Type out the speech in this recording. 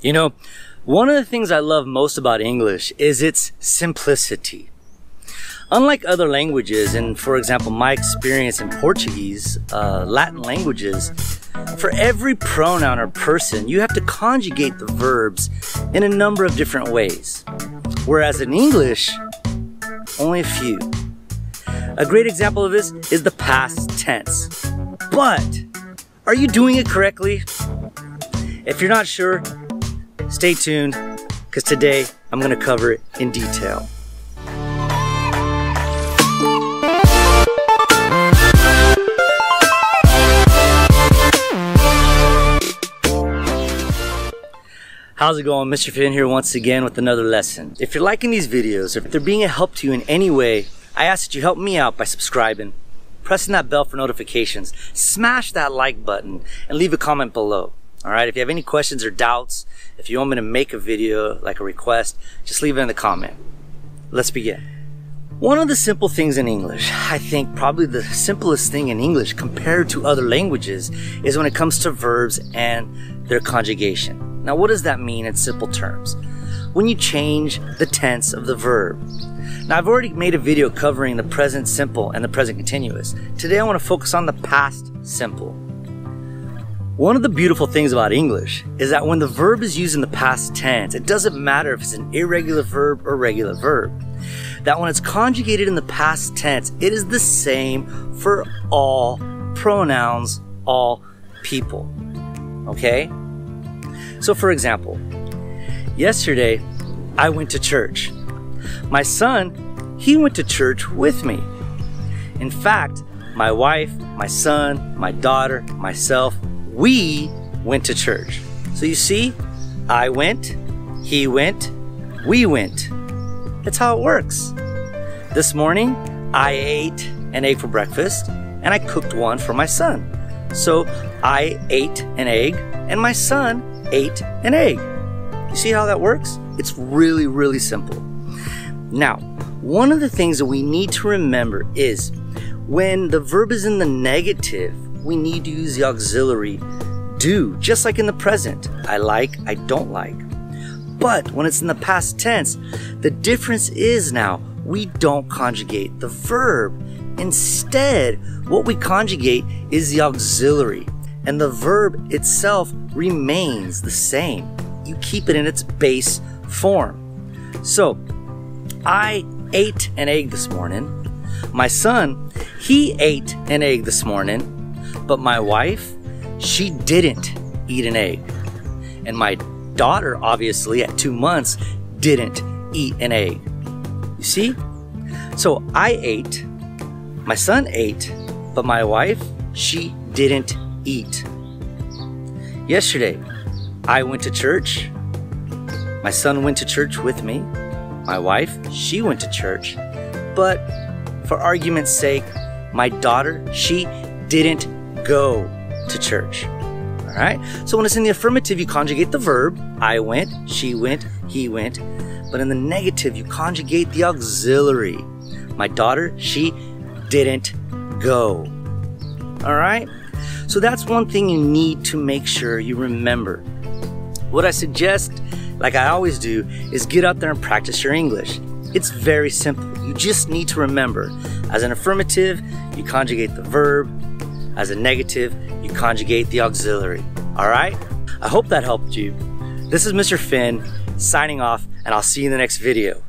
You know, one of the things I love most about English is its simplicity. Unlike other languages, and for example, my experience in Portuguese, Latin languages, for every pronoun or person, you have to conjugate the verbs in a number of different ways. Whereas in English, only a few. A great example of this is the past tense. But, are you doing it correctly? If you're not sure, stay tuned, because today I'm going to cover it in detail. How's it going? Mr. Finn here once again with another lesson. If you're liking these videos, or if they're being a help to you in any way, I ask that you help me out by subscribing, pressing that bell for notifications, smash that like button, and leave a comment below. Alright, if you have any questions or doubts, if you want me to make a video, like a request, just leave it in the comment. Let's begin. One of the simple things in English, I think probably the simplest thing in English compared to other languages, is when it comes to verbs and their conjugation. Now, what does that mean in simple terms? When you change the tense of the verb. Now, I've already made a video covering the present simple and the present continuous. Today I want to focus on the past simple. One of the beautiful things about English is that when the verb is used in the past tense, it doesn't matter if it's an irregular verb or regular verb. That when it's conjugated in the past tense, it is the same for all pronouns, all people. Okay? So for example, yesterday I went to church. My son, he went to church with me. In fact, my wife, my son, my daughter, myself, we went to church. So you see, I went, he went, we went. That's how it works. This morning, I ate an egg for breakfast and I cooked one for my son. So I ate an egg and my son ate an egg. You see how that works? It's really, really simple. Now, one of the things that we need to remember is when the verb is in the negative, we need to use the auxiliary do, just like in the present. I like, I don't like. But when it's in the past tense, the difference is now we don't conjugate the verb. Instead, what we conjugate is the auxiliary, and the verb itself remains the same. You keep it in its base form. So, I ate an egg this morning. My son, he ate an egg this morning. But my wife, she didn't eat an egg. And my daughter, obviously, at 2 months, didn't eat an egg. You see? So I ate, my son ate, but my wife, she didn't eat. Yesterday, I went to church. My son went to church with me. My wife, she went to church. But for argument's sake, my daughter, she didn't go to church. Alright? So when it's in the affirmative, you conjugate the verb. I went, she went, he went. But in the negative, you conjugate the auxiliary. My daughter, she didn't go. Alright? So that's one thing you need to make sure you remember. What I suggest, like I always do, is get out there and practice your English. It's very simple. You just need to remember, as an affirmative, you conjugate the verb. As a negative, you conjugate the auxiliary. Alright? I hope that helped you. This is Mr. Finn, signing off, and I'll see you in the next video.